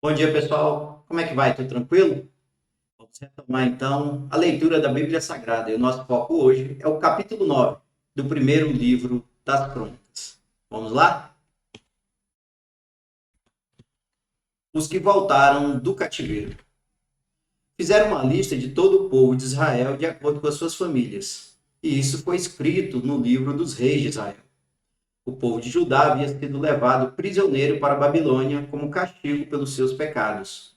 Bom dia, pessoal. Como é que vai? Tudo tranquilo? Vamos retomar então a leitura da Bíblia Sagrada. E o nosso foco hoje é o capítulo 9 do primeiro livro das Crônicas. Vamos lá? Os que voltaram do cativeiro. Fizeram uma lista de todo o povo de Israel de acordo com as suas famílias. E isso foi escrito no livro dos reis de Israel. O povo de Judá havia sido levado prisioneiro para a Babilônia como castigo pelos seus pecados.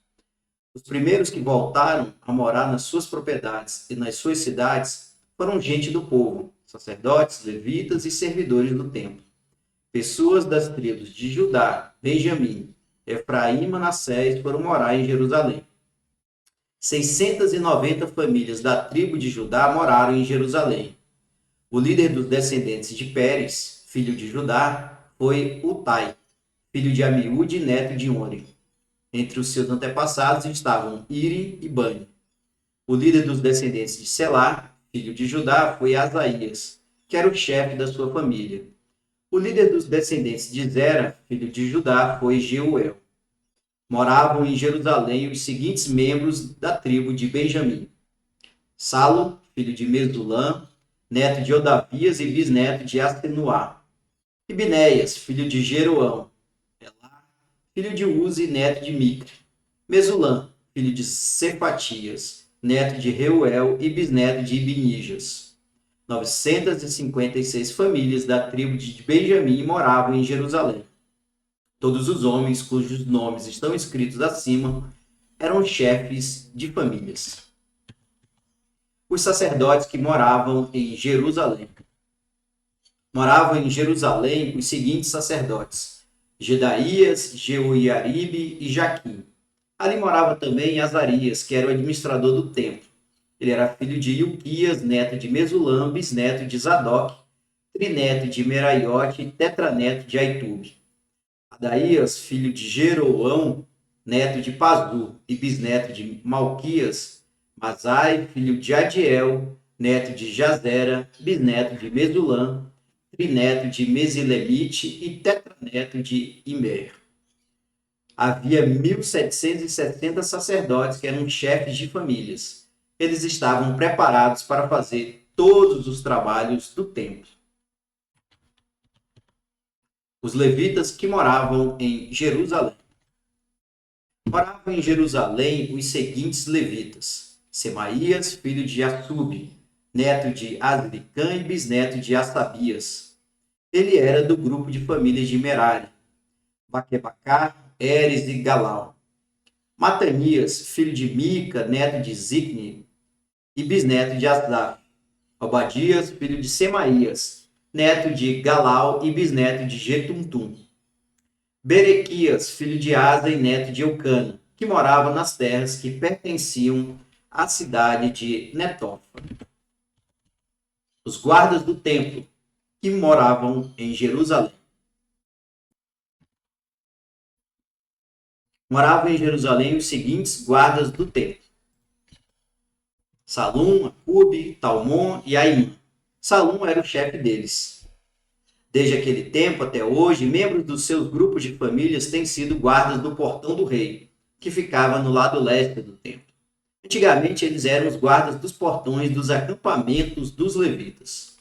Os primeiros que voltaram a morar nas suas propriedades e nas suas cidades foram gente do povo, sacerdotes, levitas e servidores do templo. Pessoas das tribos de Judá, Benjamim, Efraim e Manassés foram morar em Jerusalém. 690 famílias da tribo de Judá moraram em Jerusalém. O líder dos descendentes de Pérez, filho de Judá, foi Utai, filho de Amiúde e neto de Oni. Entre os seus antepassados estavam Iri e Bani. O líder dos descendentes de Selá, filho de Judá, foi Asaías, que era o chefe da sua família. O líder dos descendentes de Zera, filho de Judá, foi Jeuel. Moravam em Jerusalém os seguintes membros da tribo de Benjamim: Salo, filho de Mesulã, neto de Odavias e bisneto de Asenuá. E Binéias, filho de Jeroão. Elá, filho de Uzi, neto de Micre. Mesulã, filho de Cefatias, neto de Reuel e bisneto de Ibnijas. 956 famílias da tribo de Benjamim moravam em Jerusalém. Todos os homens cujos nomes estão escritos acima eram chefes de famílias. Os sacerdotes que moravam em Jerusalém. Moravam em Jerusalém os seguintes sacerdotes: Gedaías, Jeuiaribe e Jaquim. Ali morava também Azarias, que era o administrador do templo. Ele era filho de Ilquias, neto de Mesulam, bisneto de Zadok, trineto de Meraiote e tetraneto de Aitube. Adaías, filho de Jeroão, neto de Pazu e bisneto de Malquias. Masai, filho de Adiel, neto de Jazera, bisneto de Mesulam, trineto de Mesilemite e tetraneto de Imer. Havia 1.760 sacerdotes que eram chefes de famílias. Eles estavam preparados para fazer todos os trabalhos do templo. Os levitas que moravam em Jerusalém. Moravam em Jerusalém os seguintes levitas: Semaías, filho de Assub, neto de Azricã e bisneto de Asabias. Ele era do grupo de famílias de Merari, Baquebacá, Eres e Galau. Matanias, filho de Mica, neto de Zicne e bisneto de Asaf. Obadias, filho de Semaías, neto de Galau e bisneto de Getuntum. Berequias, filho de Asa e neto de Eucana, que morava nas terras que pertenciam à cidade de Netofa. Os guardas do templo, que moravam em Jerusalém. Moravam em Jerusalém os seguintes guardas do templo: Salum, Acube, Talmon e Aimã. Salum era o chefe deles. Desde aquele tempo até hoje, membros dos seus grupos de famílias têm sido guardas do portão do rei, que ficava no lado leste do templo. Antigamente, eles eram os guardas dos portões dos acampamentos dos levitas.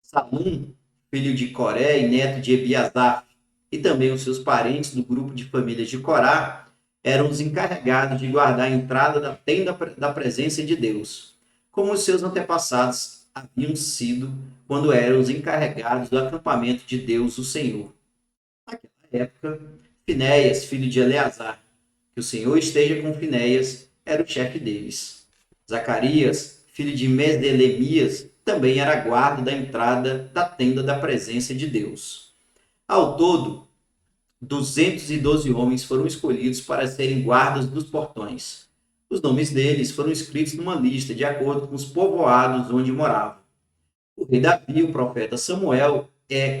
Salum, filho de Coré e neto de Ebiasaf, e também os seus parentes do grupo de famílias de Corá, eram os encarregados de guardar a entrada da tenda da presença de Deus, como os seus antepassados haviam sido quando eram os encarregados do acampamento de Deus, o Senhor. Naquela época, Finéias, filho de Eleazar, que o Senhor esteja com Finéias, era o chefe deles. Zacarias, filho de Mesdelemias, também era guarda da entrada da tenda da presença de Deus. Ao todo, 212 homens foram escolhidos para serem guardas dos portões. Os nomes deles foram escritos numa lista de acordo com os povoados onde moravam. O rei Davi e o profeta Samuel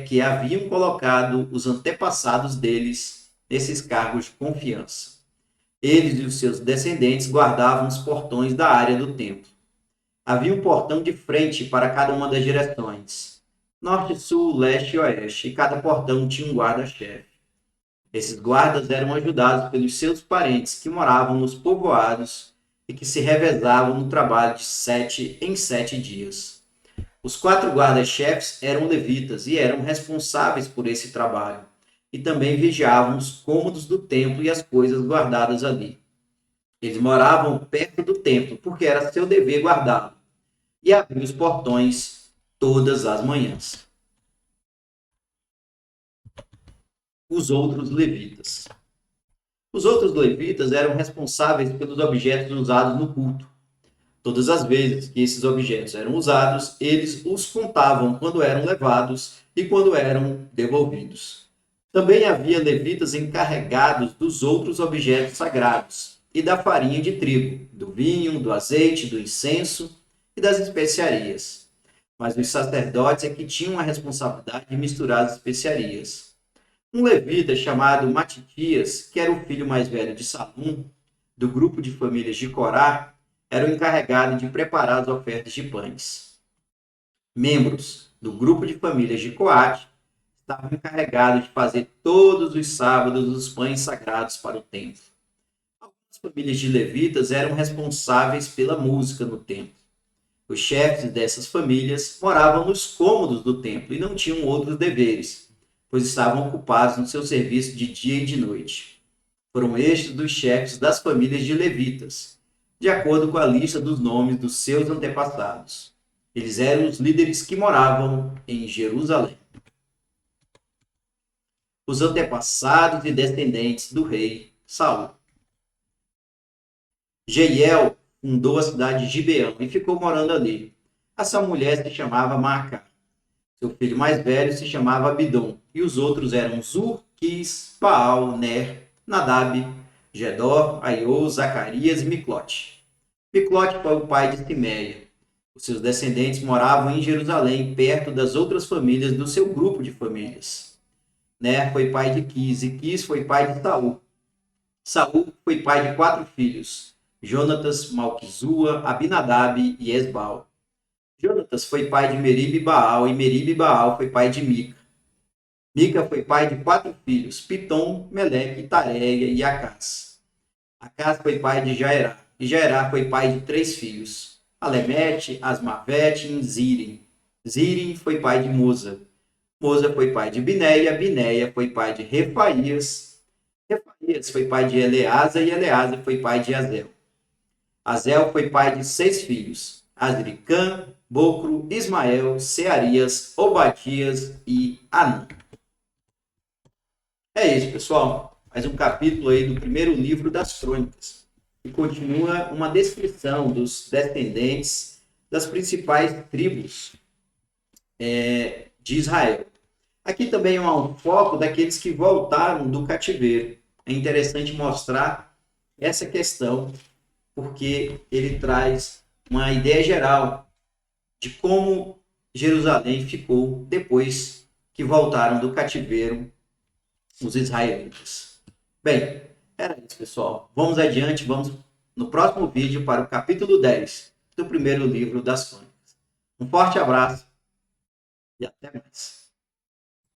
que haviam colocado os antepassados deles nesses cargos de confiança. Eles e os seus descendentes guardavam os portões da área do templo. Havia um portão de frente para cada uma das direções: norte, sul, leste e oeste, e cada portão tinha um guarda-chefe. Esses guardas eram ajudados pelos seus parentes que moravam nos povoados e que se revezavam no trabalho de 7 em 7 dias. Os 4 guardas-chefes eram levitas e eram responsáveis por esse trabalho, e também vigiavam os cômodos do templo e as coisas guardadas ali. Eles moravam perto do templo, porque era seu dever guardá-lo, e abrir os portões todas as manhãs. Os outros levitas. Os outros levitas eram responsáveis pelos objetos usados no culto. Todas as vezes que esses objetos eram usados, eles os contavam quando eram levados e quando eram devolvidos. Também havia levitas encarregados dos outros objetos sagrados e da farinha de trigo, do vinho, do azeite, do incenso e das especiarias. Mas os sacerdotes é que tinham a responsabilidade de misturar as especiarias. Um levita chamado Matitias, que era o filho mais velho de Salum, do grupo de famílias de Corá, era o encarregado de preparar as ofertas de pães. Membros do grupo de famílias de Coate estavam encarregados de fazer todos os sábados os pães sagrados para o templo. Algumas famílias de levitas eram responsáveis pela música no templo. Os chefes dessas famílias moravam nos cômodos do templo e não tinham outros deveres, pois estavam ocupados no seu serviço de dia e de noite. Foram estes dos chefes das famílias de levitas, de acordo com a lista dos nomes dos seus antepassados. Eles eram os líderes que moravam em Jerusalém. Os antepassados e descendentes do rei Saul. Jeiel fundou a cidade de Gibeão e ficou morando ali. Essa mulher se chamava Maacá. Seu filho mais velho se chamava Abidom, e os outros eram Zur, Quis, Baal, Ner, Nadab, Gedor, Aiô, Zacarias e Miclote. Miclote foi o pai de Simeia. Os seus descendentes moravam em Jerusalém, perto das outras famílias do seu grupo de famílias. Ner foi pai de Quis, e Quis foi pai de Saul. Saul foi pai de 4 filhos, Jonatas, Malquizua, Abinadab e Esbal. Jonatas foi pai de Meribe e Baal, e Meribe e Baal foi pai de Mica. Mica foi pai de 4 filhos, Pitom, Meleque, Tareia e Acás. Acás foi pai de Jaerá, e Jaerá foi pai de 3 filhos, Alemete, Asmavete e Zirim. Zirim foi pai de Moza. Moza foi pai de Bineia, Bineia foi pai de Refaías. Refaías foi pai de Eleasa, e Eleasa foi pai de Azel. Azel foi pai de 6 filhos, Azricã, Bocro, Ismael, Searias, Obadias e Anã. É isso, pessoal. Mais um capítulo aí do primeiro livro das Crônicas. E continua uma descrição dos descendentes das principais tribos de Israel. Aqui também há um foco daqueles que voltaram do cativeiro. É interessante mostrar essa questão, porque ele traz uma ideia geral de como Jerusalém ficou depois que voltaram do cativeiro os israelitas. Bem, era isso, pessoal. Vamos adiante, vamos no próximo vídeo para o capítulo 10 do primeiro livro das Crônicas. Um forte abraço e até mais.